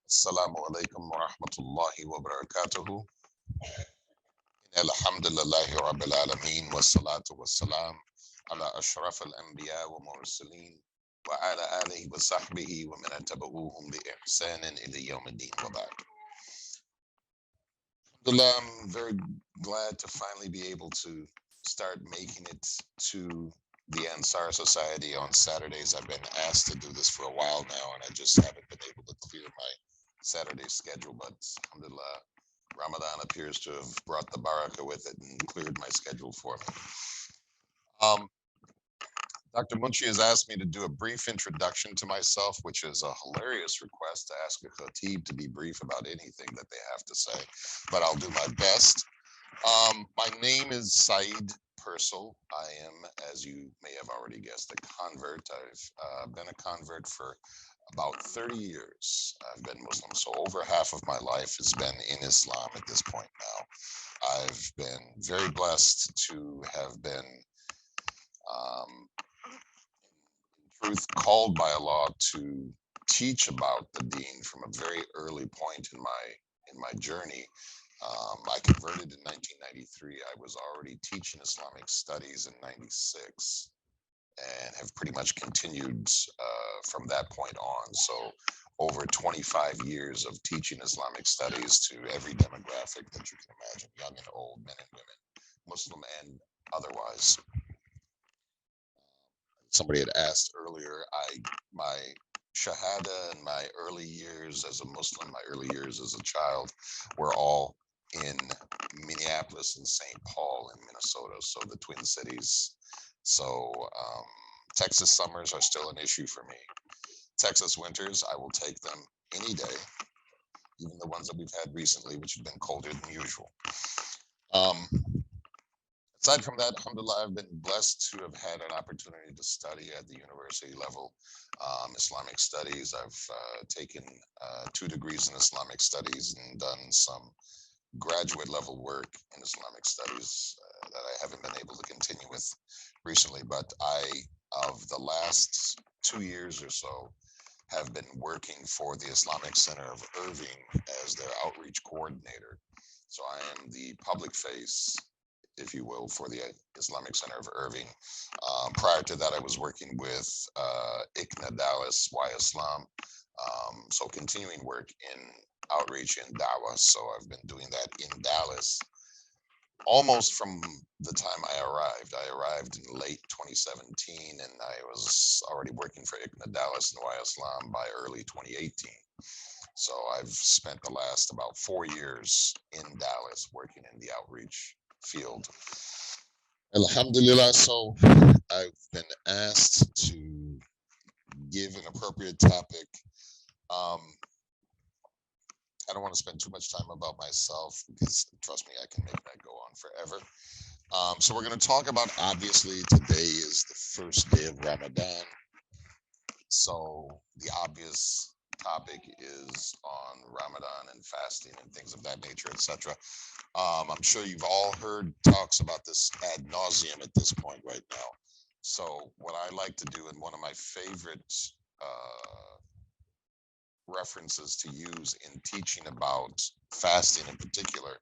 Assalamu alaikum wa rahmatullahi wa barakatuhu. Alhamdulillahi rabbil alameen wa salatu wa salam ala ashraf al-anbiya wa mursaleen wa ala alihi wa sahbihi wa man tabauhum bi ihsanin ila yawm ad-din wa ba'd. Alhamdulillah, I'm very glad to finally be able to start making it to the Ansar Society on Saturdays. I've been asked to do this for a while now, and I just haven't been able to clear my Saturday schedule. But alhamdulillah, Ramadan appears to have brought the barakah with it and cleared my schedule for me. Um, Dr. Munshi has asked me to do a brief introduction to myself, which is a hilarious request to ask a khatib to be brief about anything that they have to say, but I'll do my best. My name is Saeed Purcell. I am, as you may have already guessed, a convert. I've been a convert for about 30 years. I've been Muslim, so over half of my life has been in Islam at this point now. I've been very blessed to have been, um, in truth, called by Allah to teach about the Deen from a very early point in my journey. I converted in 1993. I was already teaching Islamic studies in 96 and have pretty much continued from that point on. So over 25 years of teaching Islamic studies to every demographic that you can imagine, young and old, men and women, Muslim and otherwise. Somebody had asked earlier, my shahada and my early years as a Muslim, my early years as a child, were all in Minneapolis and St. Paul in Minnesota, so the Twin Cities. So Texas summers are still an issue for me. Texas winters, I will take them any day, even the ones that we've had recently, which have been colder than usual. Um, Aside from that, alhamdulillah, I've been blessed to have had an opportunity to study at the university level Islamic studies. I've taken 2 degrees in Islamic studies and done some graduate level work in Islamic studies that I haven't been able to continue with recently. But of the last 2 years or so, have been working for the Islamic Center of Irving as their outreach coordinator. So I am the public face, if you will, for the Islamic Center of Irving. Prior to that, I was working with ICNA Dallas, Y Islam. So continuing work in outreach in Dawah. So I've been doing that in Dallas almost from the time I arrived. I arrived in late 2017 and I was already working for ICNA Dallas and Y Islam by early 2018. So I've spent the last about 4 years in Dallas working in the outreach field. Alhamdulillah. So I've been asked to give an appropriate topic. Um, I don't want to spend too much time about myself because trust me, I can make that go on forever. So we're going to talk about, obviously, today is the first day of Ramadan. So the obvious topic is on Ramadan and fasting and things of that nature, etc. I'm sure you've all heard talks about this ad nauseum at this point right now. So what I like to do, and one of my favorite references to use in teaching about fasting in particular,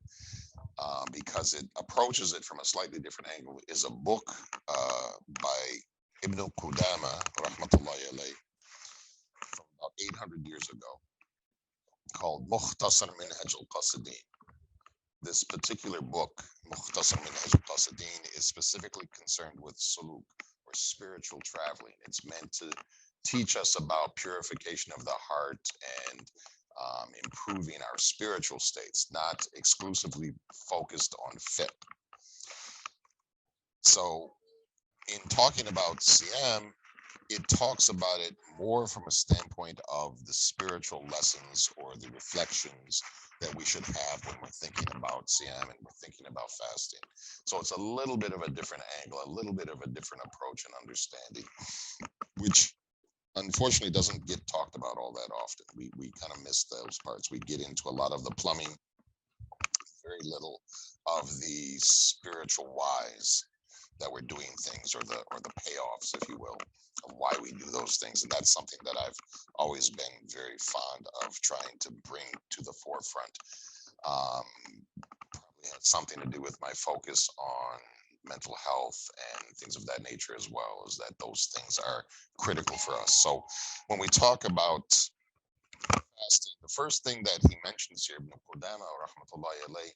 because it approaches it from a slightly different angle, is a book by Ibn Qudama, rahmatullahi alayh, from about 800 years ago, called Mukhtasar Minhaj al-Qasidin. This particular book, Mukhtasar Minhaj al-Qasidin, is specifically concerned with suluk, or spiritual traveling. It's meant to teach us about purification of the heart and improving our spiritual states, not exclusively focused on fiqh. So in talking about Siyam, it talks about it more from a standpoint of the spiritual lessons or the reflections that we should have when we're thinking about Siyam and we're thinking about fasting. So it's a little bit of a different angle, a little bit of a different approach and understanding, which unfortunately doesn't get talked about all that often. We kind of miss those parts. We get into a lot of the plumbing, very little of the spiritual whys. that we're doing things, or the payoffs, if you will, of why we do those things. And that's something that I've always been very fond of trying to bring to the forefront. Um, Probably has something to do with my focus on mental health and things of that nature as well, is that those things are critical for us. So when we talk about fasting, the first thing that he mentions here, Ibn Qudama rahmatullahi alayh,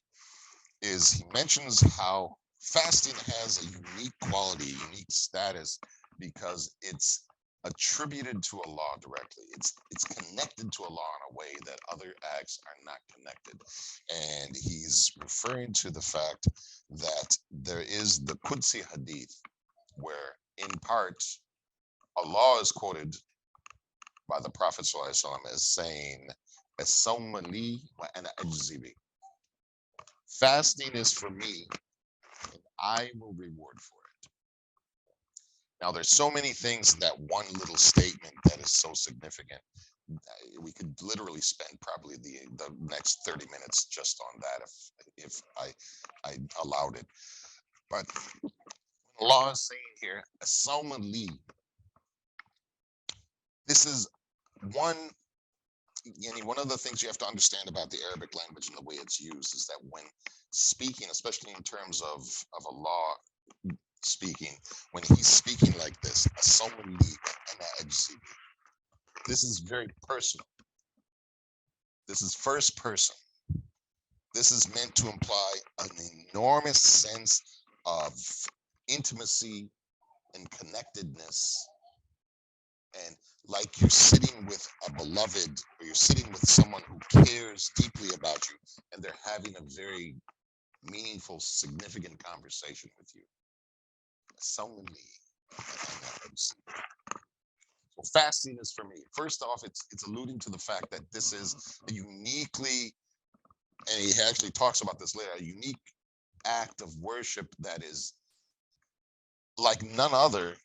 is he mentions how fasting has a unique quality, unique status, because it's attributed to Allah directly. It's connected to Allah in a way that other acts are not connected. And he's referring to the fact that there is the Qudsi hadith, where in part Allah is quoted by the Prophet ﷺ as saying, "As-sawma li wa ana ajzi bi." Fasting is for me, and I will reward for it. Now, there's so many things in that one little statement that is so significant. We could literally spend probably the next 30 minutes just on that if I allowed it. But Allah is saying here, "As-sawma li." This is one. One of the things you have to understand about the Arabic language and the way it's used is that when speaking, especially in terms of Allah speaking, when he's speaking like this, this is very personal. This is first person. This is meant to imply an enormous sense of intimacy and connectedness, and like you're sitting with a beloved, or you're sitting with someone who cares deeply about you, and they're having a very meaningful, significant conversation with you. So fasting is for me. First off, it's alluding to the fact that this is a uniquely, and he actually talks about this later, a unique act of worship that is like none other,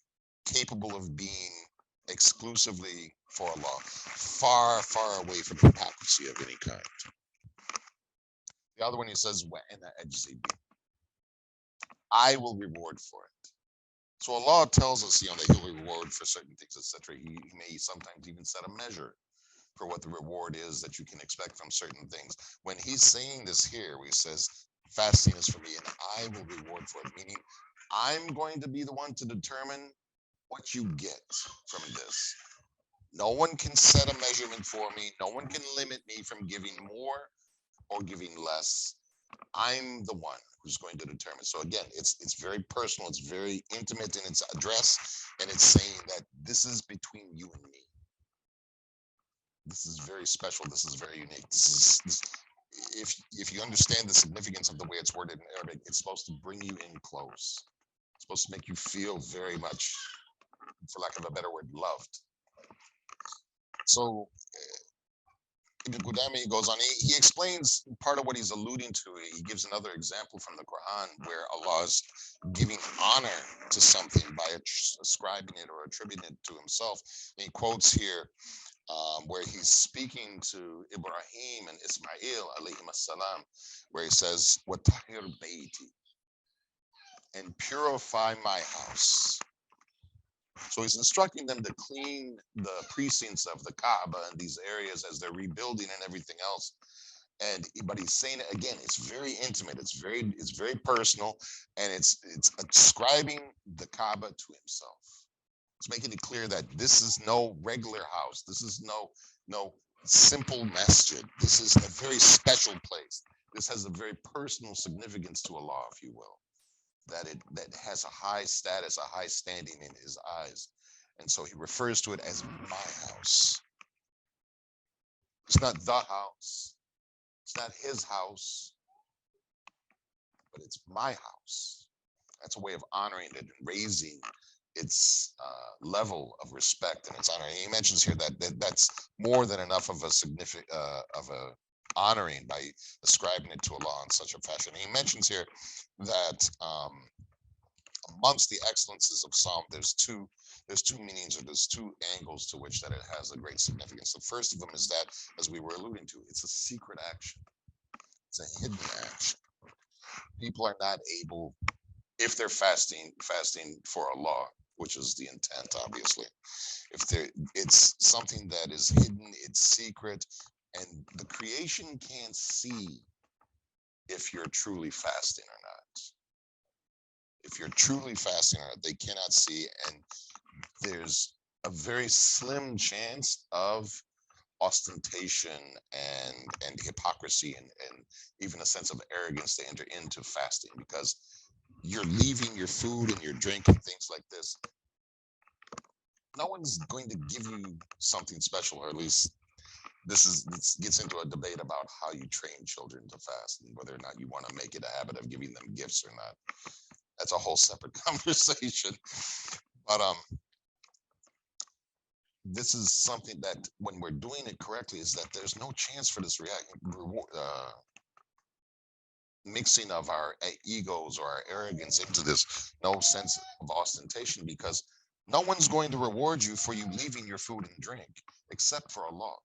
capable of being exclusively for Allah, far, far away from hypocrisy of any kind. The other one, he says, "Wa'ana ajzi bi." I will reward for it. So Allah tells us, that He'll reward for certain things, etc. He may sometimes even set a measure for what the reward is that you can expect from certain things. When He's saying this here, where He says, "Fasting is for me, and I will reward for it," meaning I'm going to be the one to determine what you get from this. No one can set a measurement for me. No one can limit me from giving more or giving less. I'm the one who's going to determine. So again, it's very personal, it's very intimate in its address, and it's saying that this is between you and me. This is very special. This is very unique. If you understand the significance of the way it's worded in Arabic, it's supposed to bring you in close. It's supposed to make you feel very much, for lack of a better word, loved. So Ibn Qudami goes on, he explains part of what he's alluding to. He gives another example from the Quran where Allah is giving honor to something by ascribing it or attributing it to himself. And he quotes here where he's speaking to Ibrahim and Ismail alayhim assalam, where he says, "Watahir bayti," and purify my house. So he's instructing them to clean the precincts of the Kaaba and these areas as they're rebuilding and everything else. But he's saying it again, it's very intimate, it's very personal, and it's ascribing the Kaaba to himself. It's making it clear that this is no regular house. This is no simple masjid. This is a very special place. This has a very personal significance to Allah, if you will, that has a high status, a high standing in His eyes. And so he refers to it as my house. It's not the house. It's not his house, but it's my house. That's a way of honoring it and raising its level of respect and its honor. And he mentions here that's more than enough of a significant of a honoring by ascribing it to Allah in such a fashion. And he mentions here that amongst the excellences of Psalm, there's two meanings, or there's two angles to which that it has a great significance. The first of them is that, as we were alluding to, it's a secret action. It's a hidden action. People are not able if they're fasting for Allah, which is the intent, obviously. If they're, it's something that is hidden, it's secret, and the creation can't see if you're truly fasting or not. If you're truly fasting or not, they cannot see, and there's a very slim chance of ostentation and hypocrisy and even a sense of arrogance to enter into fasting, because you're leaving your food and your drink and things like this. No one's going to give you something special, or at least this gets into a debate about how you train children to fast and whether or not you want to make it a habit of giving them gifts or not. That's a whole separate conversation. But this is something that when we're doing it correctly, is that there's no chance for this mixing of our egos or our arrogance into this, no sense of ostentation, because no one's going to reward you for you leaving your food and drink except for Allah.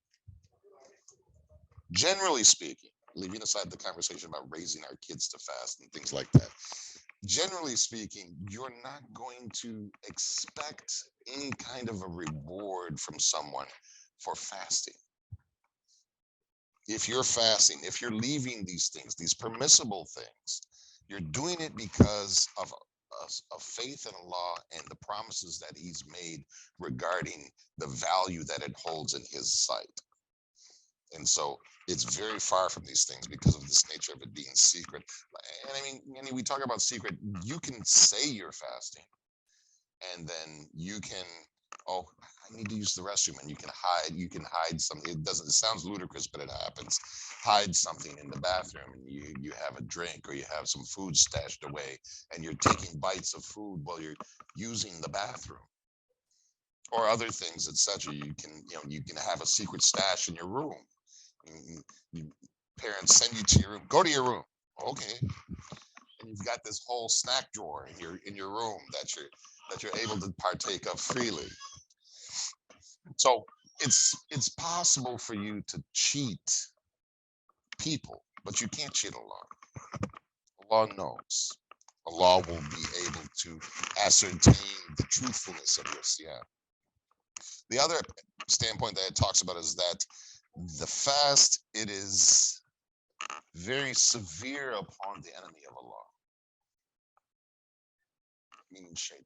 Generally speaking, leaving aside the conversation about raising our kids to fast and things like that, generally speaking, you're not going to expect any kind of a reward from someone for fasting. If you're fasting, if you're leaving these things, these permissible things, you're doing it because of faith in Allah and the promises that He's made regarding the value that it holds in His sight. And so it's very far from these things because of this nature of it being secret. And I mean, we talk about secret. You can say you're fasting, and then you can, oh, I need to use the restroom, and you can hide something. It sounds ludicrous, but it happens. Hide something in the bathroom, and you have a drink or you have some food stashed away, and you're taking bites of food while you're using the bathroom, or other things, etc. You can have a secret stash in your room. You, parents send you to your room. Go to your room. Okay, and you've got this whole snack drawer in your room that you're able to partake of freely. So it's possible for you to cheat people, but you can't cheat Allah. Allah knows. Allah will be able to ascertain the truthfulness of your siyam. The other standpoint that it talks about is that the fast, it is very severe upon the enemy of Allah, meaning shaitan,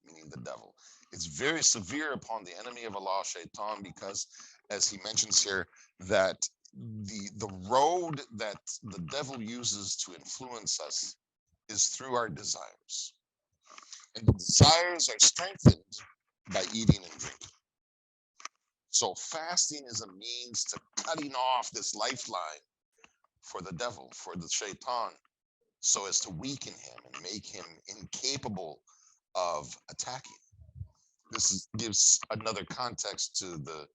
meaning the devil. It's very severe upon the enemy of Allah, shaitan, because as he mentions here, that the road that the devil uses to influence us is through our desires. And the desires are strengthened by eating and drinking. So fasting is a means to cutting off this lifeline for the devil, for the shaitan, so as to weaken him and make him incapable of attacking. Gives another context to the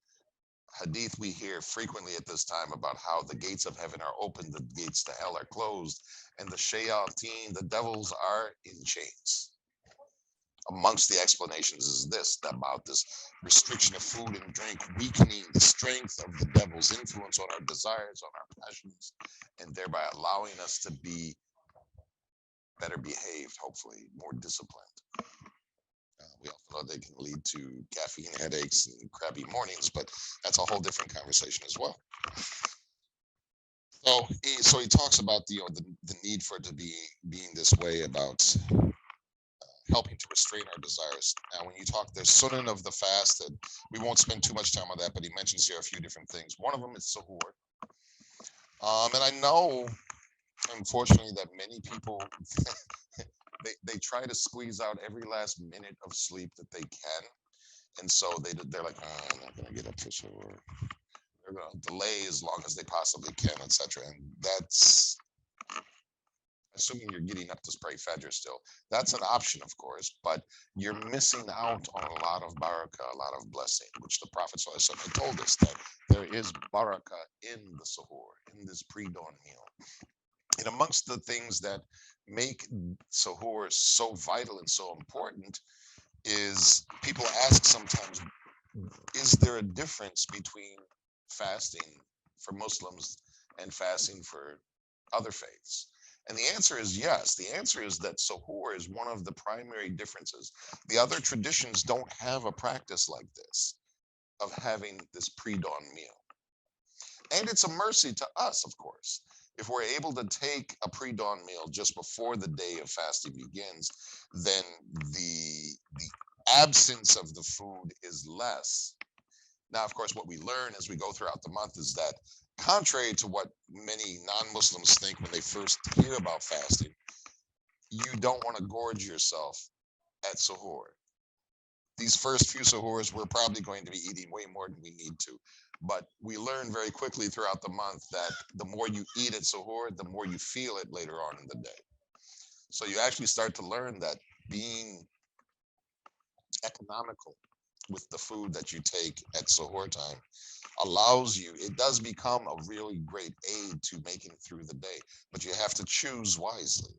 hadith we hear frequently at this time about how the gates of heaven are open, the gates to hell are closed, and the shayateen, the devils, are in chains. Amongst the explanations is this, about this restriction of food and drink, weakening the strength of the devil's influence on our desires, on our passions, and thereby allowing us to be better behaved, hopefully more disciplined. We also know they can lead to caffeine headaches and crappy mornings, but that's a whole different conversation as well. So he talks about the need for it to be being this way, about helping to restrain our desires. Now, when you talk, there's sunan of the fast, that we won't spend too much time on that, but he mentions here a few different things. One of them is suhoor. And I know, unfortunately, that many people they try to squeeze out every last minute of sleep that they can, and so they're like, oh, I'm not going to get up for suhoor. They're going to delay as long as they possibly can, etc. And that's assuming you're getting up to pray Fajr still. That's an option, of course, but you're missing out on a lot of barakah, a lot of blessing, which the Prophet ﷺ told us that there is barakah in the suhoor, in this pre-dawn meal. And amongst the things that make suhoor so vital and so important is, people ask sometimes, is there a difference between fasting for Muslims and fasting for other faiths? And the answer is yes. The answer is that suhoor is one of the primary differences. The other traditions don't have a practice like this of having this pre-dawn meal. And it's a mercy to us, of course. If we're able to take a pre-dawn meal just before the day of fasting begins, then the absence of the food is less. Now, of course, what we learn as we go throughout the month is that, contrary to what many non-Muslims think when they first hear about fasting, you don't want to gorge yourself at suhoor. These first few suhoors, we're probably going to be eating way more than we need to. But we learn very quickly throughout the month that the more you eat at suhoor, the more you feel it later on in the day. So you actually start to learn that being economical with the food that you take at suhoor time allows you, it does become a really great aid to making it through the day, but you have to choose wisely.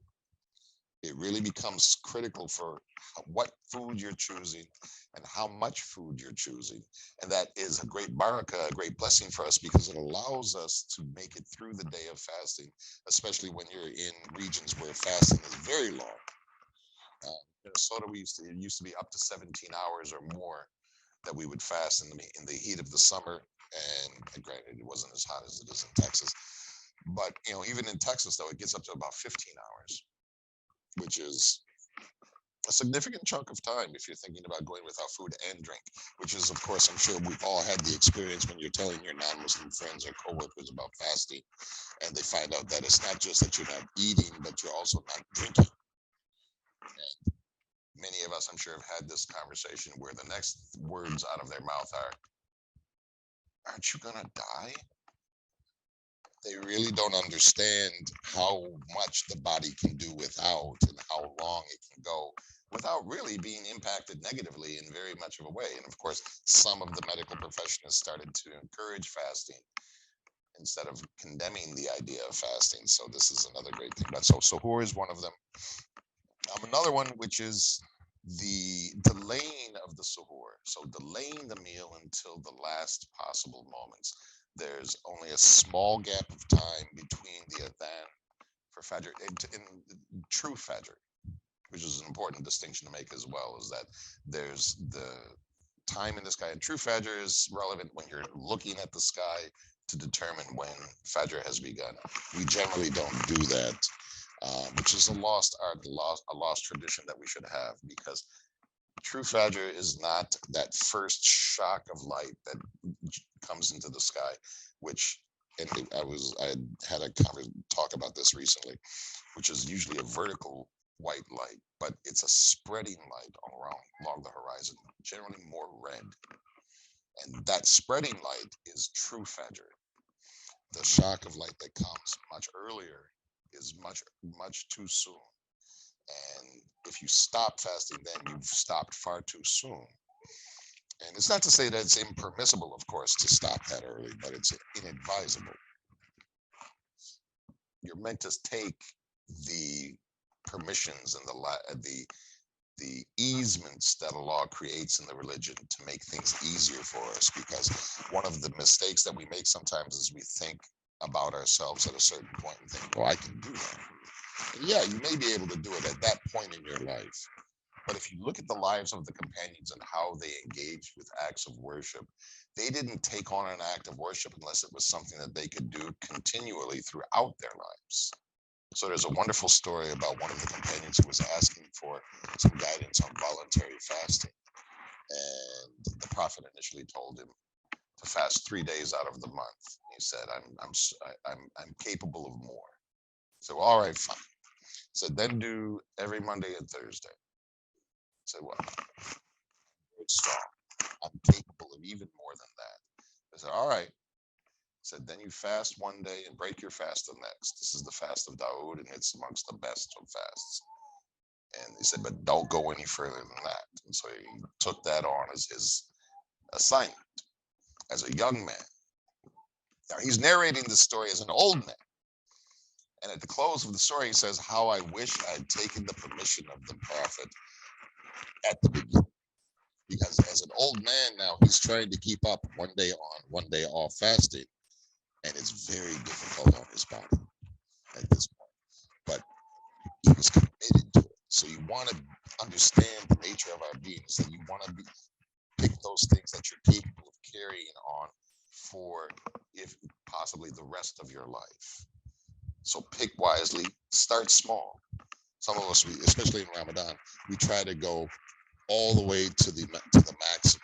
It really becomes critical for what food you're choosing and how much food you're choosing. And that is a great barakah, a great blessing for us because it allows us to make it through the day of fasting, especially when you're in regions where fasting is very long. Minnesota, it used to be up to 17 hours or more that we would fast in the heat of the summer. And granted, it wasn't as hot as it is in Texas. But, even in Texas, though, it gets up to about 15 hours, which is a significant chunk of time if you're thinking about going without food and drink, which is, of course, I'm sure we've all had the experience when you're telling your non-Muslim friends or coworkers about fasting, and they find out that it's not just that you're not eating, but you're also not drinking. And many of us, I'm sure, have had this conversation where the next words out of their mouth are, "Aren't you gonna die?" They really don't understand how much the body can do without and how long it can go without really being impacted negatively in very much of a way. And of course, some of the medical profession has started to encourage fasting instead of condemning the idea of fasting. So this is another great thing. But so suhoor is one of them. Another one, which is the delaying of the suhoor. So delaying the meal until the last possible moments. There's only a small gap of time between the adhan for Fajr in true Fajr, which is an important distinction to make as well, is that there's the time in the sky. And true Fajr is relevant when you're looking at the sky to determine when Fajr has begun. We generally don't do that, which is a lost art, a lost tradition that we should have, because true Fajr is not that first shock of light that comes into the sky, which, and I had a talk about this recently, which is usually a vertical white light, but it's a spreading light along the horizon, generally more red. And that spreading light is true Fajr. The shock of light that comes much earlier is much too soon. And if you stop fasting, then you've stopped far too soon. And it's not to say that it's impermissible, of course, to stop that early, but it's inadvisable. You're meant to take the permissions and the easements that a law creates in the religion to make things easier for us, because one of the mistakes that we make sometimes is we think about ourselves at a certain point and think, well, I can do that. And yeah, you may be able to do it at that point in your life. But if you look at the lives of the companions and how they engaged with acts of worship, they didn't take on an act of worship unless it was something that they could do continually throughout their lives. So there's a wonderful story about one of the companions who was asking for some guidance on voluntary fasting. And the prophet initially told him to fast 3 days out of the month. He said, I'm capable of more. So, all right, fine. So then do every Monday and Thursday. I said, well, it's strong. I'm capable of even more than that. I said, all right. I said, then you fast one day and break your fast the next. This is the fast of Dawood, and it's amongst the best of fasts. And he said, but don't go any further than that. And so he took that on as his assignment as a young man. Now he's narrating the story as an old man. And at the close of the story, he says, how I wish I'd taken the permission of the prophet at the beginning. Because as an old man now, he's trying to keep up one day on, one day off fasting. And it's very difficult on his body at this point. But is committed to it. So you want to understand the nature of our being, is that you want to pick those things that you're capable of carrying on for, if possibly, the rest of your life. So pick wisely, start small. Some of us, especially in Ramadan, we try to go all the way to the maximum,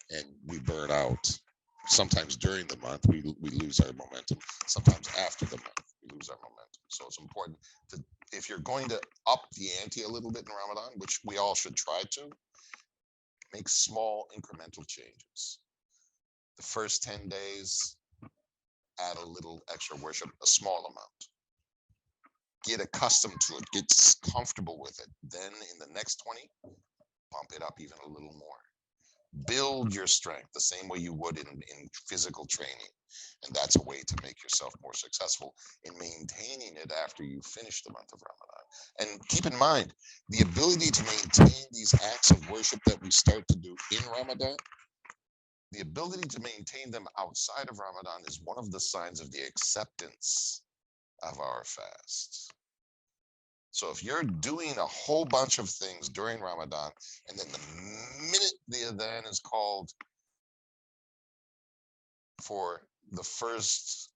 and we burn out. Sometimes during the month, we lose our momentum. Sometimes after the month, we lose our momentum. So it's important to, if you're going to up the ante a little bit in Ramadan, which we all should try to, make small incremental changes. The first 10 days, add a little extra worship, a small amount. Get accustomed to it, get comfortable with it. Then in the next 20, bump it up even a little more. Build your strength the same way you would in physical training. And that's a way to make yourself more successful in maintaining it after you finish the month of Ramadan. And keep in mind, the ability to maintain these acts of worship that we start to do in Ramadan, the ability to maintain them outside of Ramadan is one of the signs of the acceptance of our fast. So if you're doing a whole bunch of things during Ramadan, and then the minute the adhan is called for the first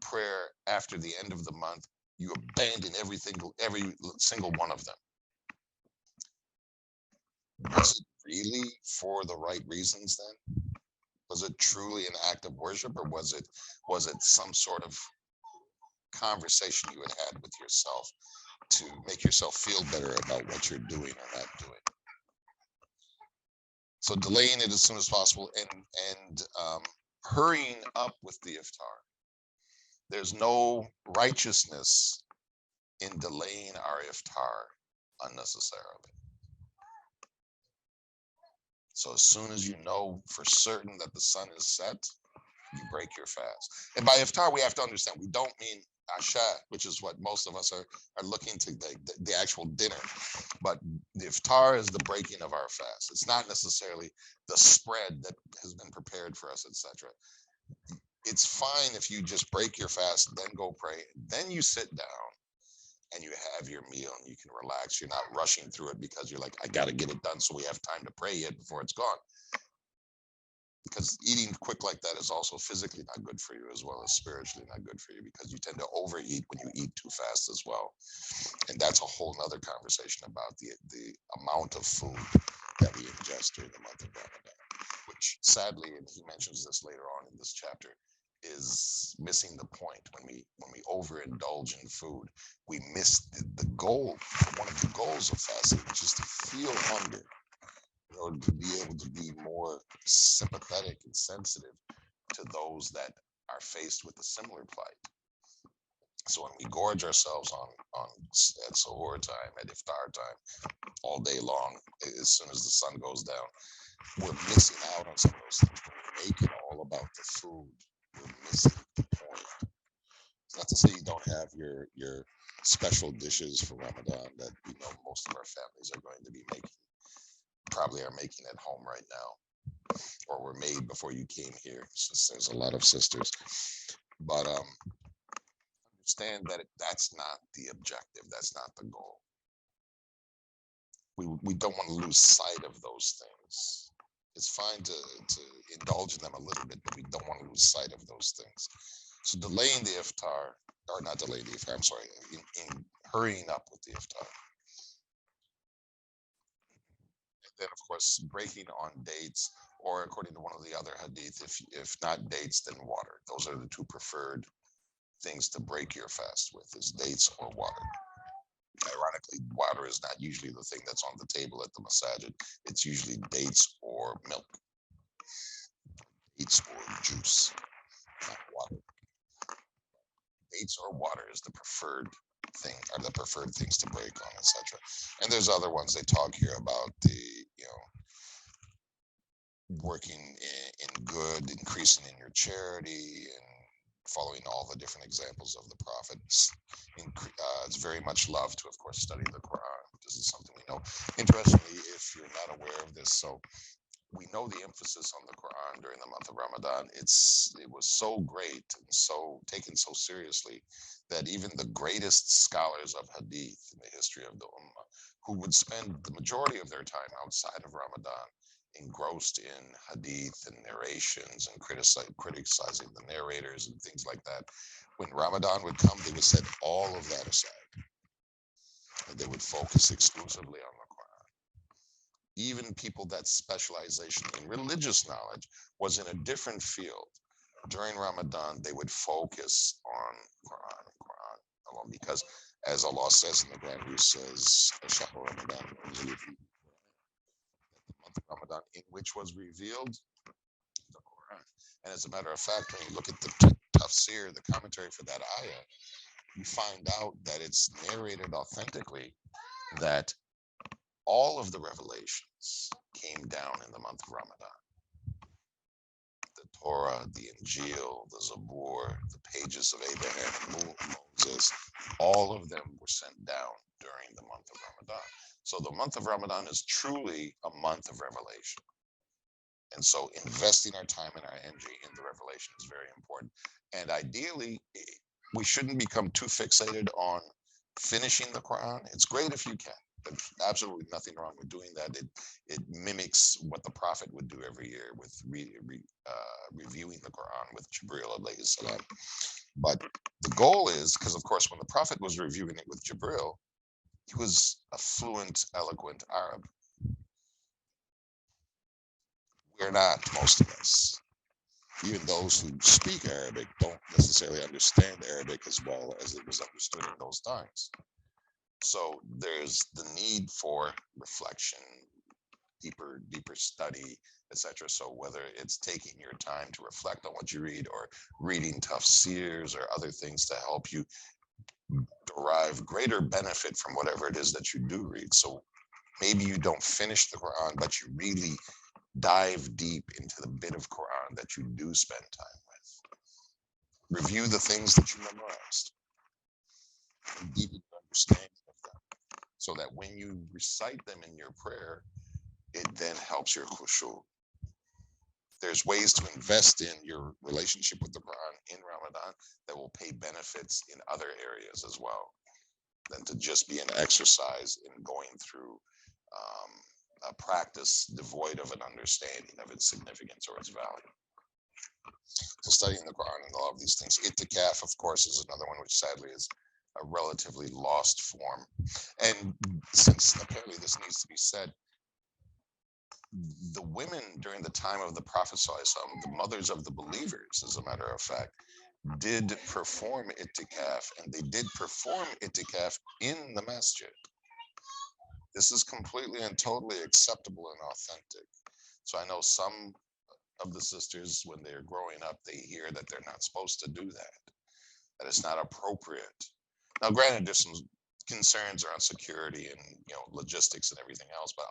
prayer after the end of the month, you abandon every single one of them. Was it really for the right reasons then? Was it truly an act of worship, or was it some sort of conversation you had with yourself to make yourself feel better about what you're doing or not doing? So delaying it as soon as possible, and hurrying up with the iftar. There's no righteousness in delaying our iftar unnecessarily. So as soon as you know for certain that the sun is set, you break your fast. And by iftar, we have to understand, we don't mean asha, which is what most of us are looking to, the actual dinner. But the iftar is the breaking of our fast. It's not necessarily the spread that has been prepared for us, etc. It's fine if you just break your fast, then go pray, then you sit down and you have your meal and you can relax. You're not rushing through it because you're like, I got to get it done so we have time to pray it before it's gone. Because eating quick like that is also physically not good for you, as well as spiritually not good for you, because you tend to overeat when you eat too fast as well. And that's a whole nother conversation about the amount of food that we ingest during the month of Ramadan, which sadly, and he mentions this later on in this chapter, is missing the point. When we overindulge in food, we miss the goal, one of the goals of fasting, which is to feel hunger, in order to be able to be more sympathetic and sensitive to those that are faced with a similar plight. So when we gorge ourselves on at suhoor time, at iftar time, all day long, as soon as the sun goes down, we're missing out on some of those things. When we make it all about the food, we're missing the point. It's not to say you don't have your special dishes for Ramadan that most of our families are going to be making, probably are making at home right now, or were made before you came here, since there's a lot of sisters. But understand that that's not the objective. That's not the goal. We don't want to lose sight of those things. It's fine to indulge in them a little bit, but we don't want to lose sight of those things. So delaying the iftar, or not delaying the iftar, I'm sorry, in hurrying up with the iftar. And then, of course, breaking on dates, or according to one of the other hadith, if not dates, then water. Those are the two preferred things to break your fast with, is dates or water. Ironically, water is not usually the thing that's on the table at the masajid. It's usually dates or milk, dates or juice, not water. Dates or water is the preferred thing, are the preferred things to break on, etc. And there's other ones they talk here about, the working in good, increasing in your charity, and following all the different examples of the prophets. It's very much loved to, of course, study the Quran. This is something we know. Interestingly, if you're not aware of this, so we know the emphasis on the Quran during the month of Ramadan. It was so great and so taken so seriously that even the greatest scholars of hadith in the history of the Ummah, who would spend the majority of their time outside of Ramadan, engrossed in hadith and narrations and criticizing the narrators and things like that, when Ramadan would come, they would set all of that aside and they would focus exclusively on the Quran. Even people that specialization in religious knowledge was in a different field. During Ramadan, they would focus on Quran alone, because as Allah says in the Quran, He says, "Shahru Ramadan, the month of Ramadan in which was revealed the Quran." And as a matter of fact, when you look at the tafsir, the commentary for that ayah, you find out that it's narrated authentically that all of the revelations came down in the month of Ramadan. The Torah, the Injil, the Zabur, the pages of Abraham, Moses, all of them were sent down during the month of Ramadan. So the month of Ramadan is truly a month of revelation. And so investing our time and our energy in the revelation is very important. And ideally, we shouldn't become too fixated on finishing the Quran. It's great if you can. There's absolutely nothing wrong with doing that. It mimics what the Prophet would do every year with reviewing the Quran with Jibril alayhi salam. But the goal is, because of course when the Prophet was reviewing it with Jibril, he was a fluent, eloquent Arab. We're not, most of us. Even those who speak Arabic don't necessarily understand Arabic as well as it was understood in those times. So there's the need for reflection, deeper study, etc. So whether it's taking your time to reflect on what you read, or reading tafsirs or other things to help you derive greater benefit from whatever it is that you do read. So maybe you don't finish the Quran, but you really dive deep into the bit of Quran that you do spend time with. Review the things that you memorized and deepen your understanding of them, so that when you recite them in your prayer, it then helps your khushu. There's ways to invest in your relationship with the Quran in Ramadan that will pay benefits in other areas as well, than to just be an exercise in going through a practice devoid of an understanding of its significance or its value. So studying the Quran and all of these things. Itikaf, of course, is another one which sadly is a relatively lost form. And since apparently this needs to be said, the women during the time of the Prophet, the mothers of the believers, as a matter of fact, did perform itikaf, and they did perform itikaf in the masjid. This is completely and totally acceptable and authentic. So I know some of the sisters, when they're growing up, they hear that they're not supposed to do that it's not appropriate. Now, granted, there's some concerns around security and logistics and everything else, but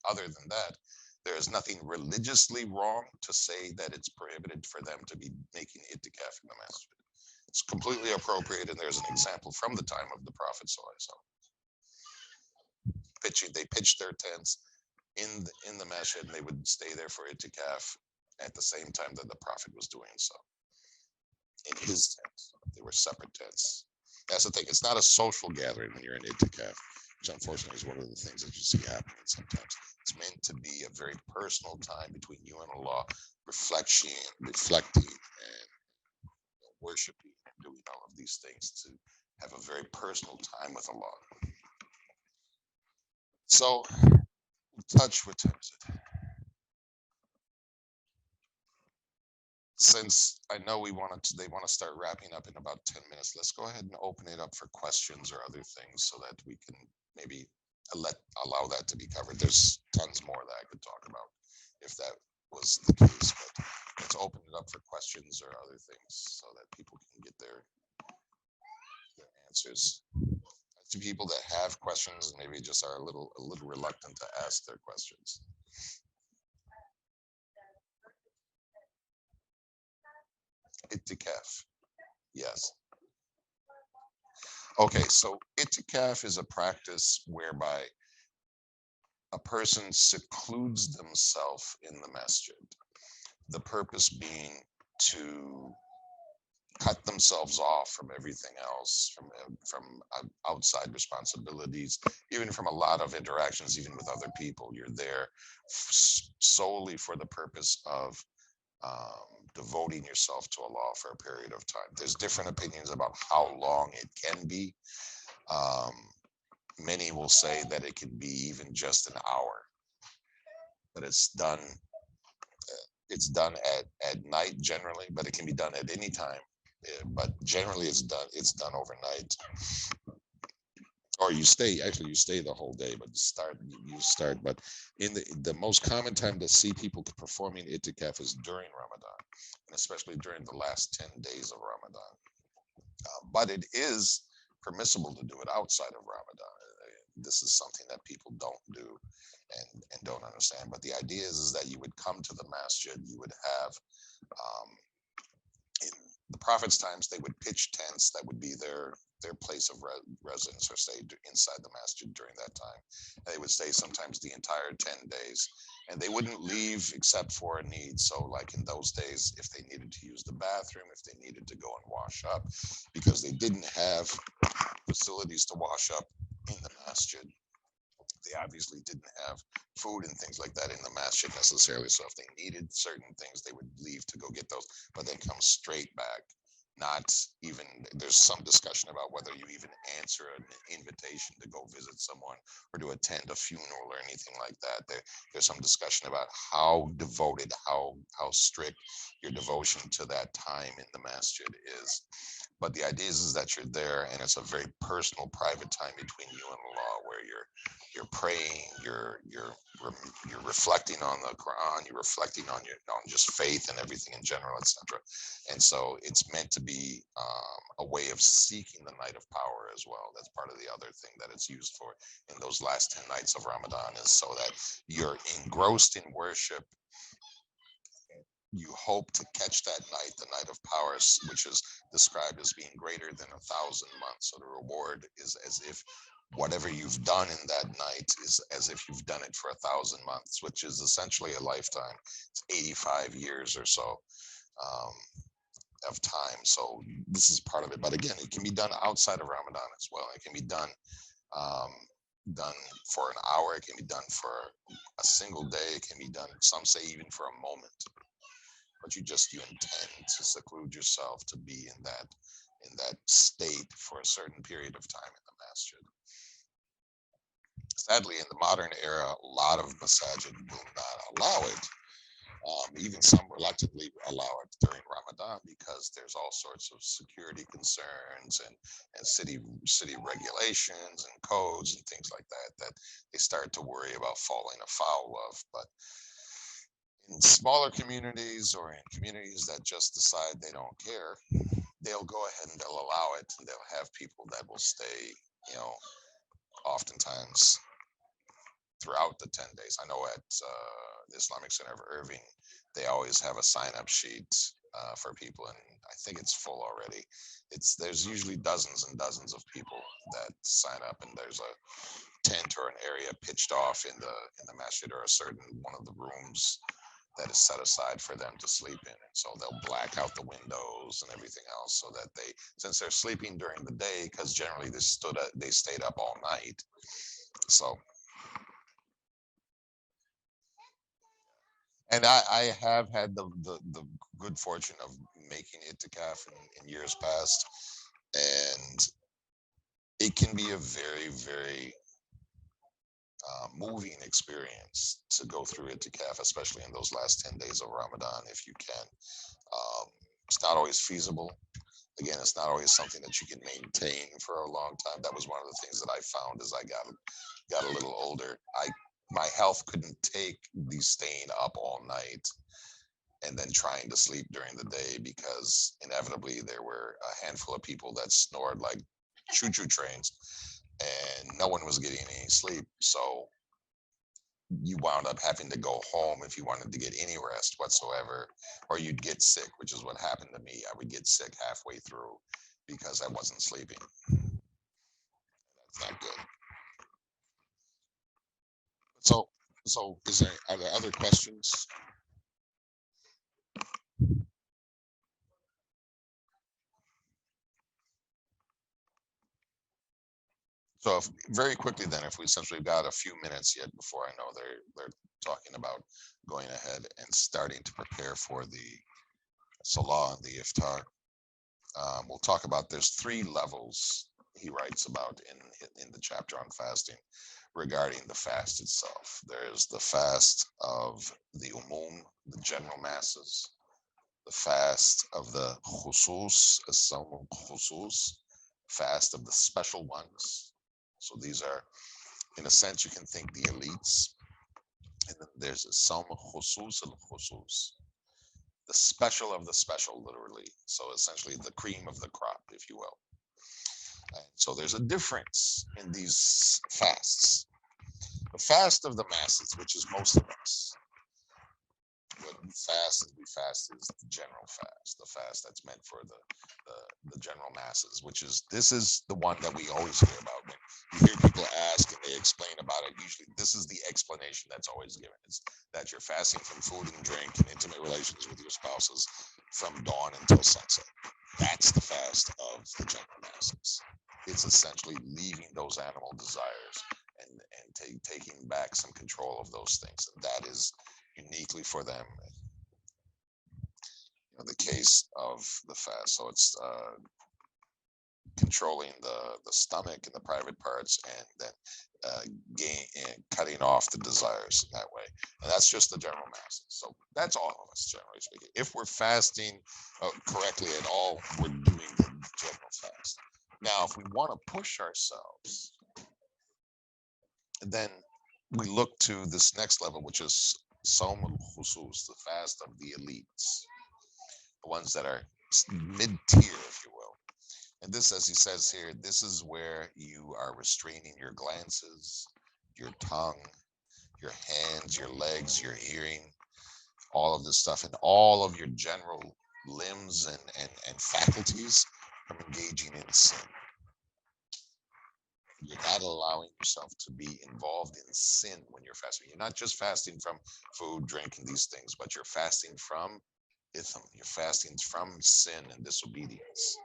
other than that, there is nothing religiously wrong to say that it's prohibited for them to be making itikaf in the masjid. It's completely appropriate, and there's an example from the time of the Prophet. They pitched their tents in the masjid, and they would stay there for itikaf at the same time that the Prophet was doing so. In his tents, they were separate tents. That's the thing. It's not a social gathering when you're in itikaf, which unfortunately is one of the things that you see happening sometimes. It's meant to be a very personal time between you and Allah, reflecting, and worshiping, and doing all of these things to have a very personal time with Allah. So, what time is it? Since I know they want to start wrapping up in about 10 minutes, let's go ahead and open it up for questions or other things so that we can maybe allow that to be covered. There's tons more that I could talk about if that was the case, but let's open it up for questions or other things so that people can get their answers. To people that have questions and maybe just are a little reluctant to ask their questions. Itikaf. Yes. Okay, so itikaf is a practice whereby a person secludes themselves in the masjid. The purpose being to cut themselves off from everything else, from outside responsibilities, even from a lot of interactions, even with other people. You're there solely for the purpose of devoting yourself to Allah for a period of time. There's different opinions about how long it can be. Um, Many will say that it can be even just an hour, but it's done at night generally, but it can be done at any time. But generally it's done overnight. Or you stay the whole day, but you start. But in the most common time to see people performing itikaf is during Ramadan, and especially during the last 10 days of Ramadan. But it is permissible to do it outside of Ramadan. This is something that people don't do and don't understand. But the idea is that you would come to the masjid, you would have um, in the Prophet's times, they would pitch tents that would be their place of residence, or stay inside the masjid during that time. And they would stay sometimes the entire 10 days, and they wouldn't leave except for a need. So like in those days, if they needed to use the bathroom, if they needed to go and wash up, because they didn't have facilities to wash up in the masjid, they obviously didn't have food and things like that in the masjid necessarily. So if they needed certain things, they would leave to go get those, but then come straight back. Not even, there's some discussion about whether you even answer an invitation to go visit someone or to attend a funeral or anything like that. There's some discussion about how devoted, how strict your devotion to that time in the masjid is. But the idea is that you're there, and it's a very personal, private time between you and Allah, where you're praying, you're reflecting on the Quran, you're reflecting on just faith and everything in general, etc. And so it's meant to be a way of seeking the night of power as well. That's part of the other thing that it's used for in those last 10 nights of Ramadan, is so that you're engrossed in worship. You hope to catch that night, the night of power, which is described as being greater than 1,000 months. So the reward is as if whatever you've done in that night is as if you've done it for 1,000 months, which is essentially a lifetime. It's 85 years or so um, of time. So this is part of it. But again, it can be done outside of Ramadan as well. It can be um, done for an hour. It can be done for a single day. It can be done, some say, even for a moment. But you intend to seclude yourself to be in that state for a certain period of time in the masjid. Sadly, in the modern era, a lot of masajid will not allow it. Even some reluctantly allow it during Ramadan, because there's all sorts of security concerns and city regulations and codes and things like that they start to worry about falling afoul of. But in smaller communities, or in communities that just decide they don't care, they'll go ahead and they'll allow it, and they'll have people that will stay, oftentimes throughout the 10 days. I know at the Islamic Center of Irving, they always have a sign-up sheet for people, and I think it's full already. There's usually dozens and dozens of people that sign up, and there's a tent or an area pitched off in the masjid, or a certain one of the rooms that is set aside for them to sleep in. And so they'll black out the windows and everything else, so that since they're sleeping during the day, because generally they stayed up all night. So, and I have had the good fortune of making itikaf in years past, and it can be a very, very moving experience to go through itikaf, especially in those last 10 days of Ramadan, if you can. It's not always feasible. Again, it's not always something that you can maintain for a long time. That was one of the things that I found as I got a little older. My health couldn't take the staying up all night and then trying to sleep during the day, because inevitably there were a handful of people that snored like choo-choo trains, and no one was getting any sleep. So you wound up having to go home if you wanted to get any rest whatsoever, or you'd get sick, which is what happened to me. I would get sick halfway through because I wasn't sleeping. That's not good. So, are there other questions? So, very quickly then, if we essentially got a few minutes yet before I know they're talking about going ahead and starting to prepare for the Salah and the Iftar. We'll talk about there's three levels he writes about in the chapter on fasting regarding the fast itself. There's the fast of the the general masses, the fast of the khusus, as-sawm khusus, fast of the special ones. So these are, in a sense, you can think the elites. And then there's a sawm khusus al-khusus, the special of the special, literally. So essentially the cream of the crop, if you will. And so there's a difference in these fasts. The fast of the masses, which is most of us, what we fast is the general fast, the fast that's meant for the general masses, which is this is the one that we always hear about when you hear people ask and they explain about it. Usually, this is the explanation that's always given: is that you're fasting from food and drink and intimate relations with your spouses from dawn until sunset. That's the fast of the general masses. It's essentially leaving those animal desires and taking back some control of those things, and that is uniquely for them, the case of the fast. So it's controlling the stomach and the private parts, and then gain and cutting off the desires in that way. And that's just the general masses. So that's all of us, generally speaking. If we're fasting correctly at all, we're doing the general fast. Now, if we want to push ourselves, then we look to this next level, which is Sawm al-Khusus, the fast of the elites, the ones that are mid-tier, if you will. And this, as he says here, this is where you are restraining your glances, your tongue, your hands, your legs, your hearing, all of this stuff, and all of your general limbs and faculties from engaging in sin. You're not allowing yourself to be involved in sin when you're fasting. You're not just fasting from food, drink, and these things, but you're fasting from ithm. You're fasting from sin and disobedience.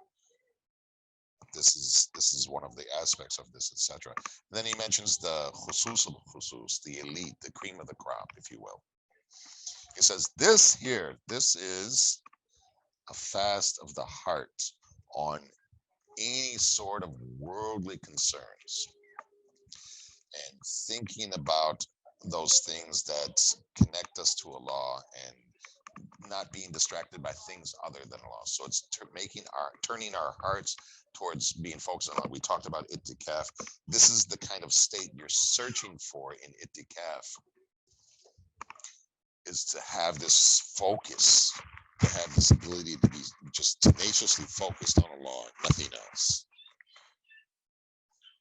This is one of the aspects of this, etc. Then he mentions the khusus al khusus, the elite, the cream of the crop, if you will. He says this here, this is a fast of the heart on any sort of worldly concerns and thinking about those things that connect us to Allah and not being distracted by things other than Allah. So it's turning our hearts towards being focused on Allah. We talked about ittikaf. This is the kind of state you're searching for in ittikaf, is to have this focus, to have this ability to be just tenaciously focused on Allah, nothing else.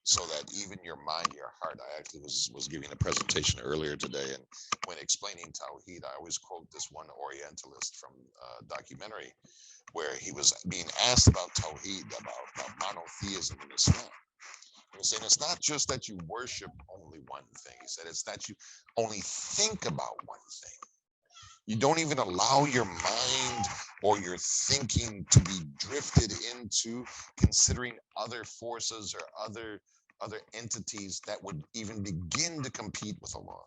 So that even your mind, your heart. I actually was giving a presentation earlier today, and when explaining Tawheed, I always quote this one Orientalist from a documentary where he was being asked about Tawheed, about monotheism in Islam. He was saying it's not just that you worship only one thing. He said it's that you only think about one thing. You don't even allow your mind or your thinking to be drifted into considering other forces or other entities that would even begin to compete with Allah.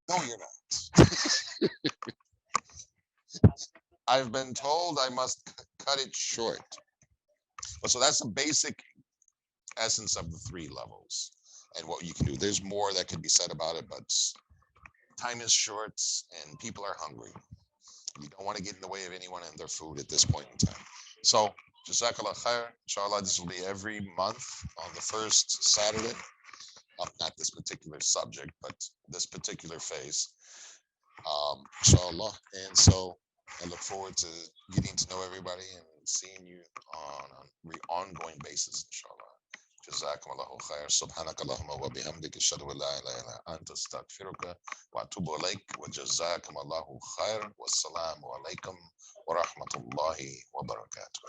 No, you're not. I've been told I must cut it short. But so that's the basic essence of the three levels and what you can do. There's more that can be said about it, but time is short and people are hungry. You don't want to get in the way of anyone and their food at this point in time. So, Jazakallah khair. Inshallah, this will be every month on the first Saturday. Not this particular subject, but this particular phase. Inshallah. And so I look forward to getting to know everybody and seeing you on an ongoing basis, inshallah. جزاكم الله خير سبحانك اللهم وبحمدك اشهد ان لا اله الا انت استغفرك واتوب اليك وجزاكم الله خير والسلام عليكم ورحمه الله وبركاته.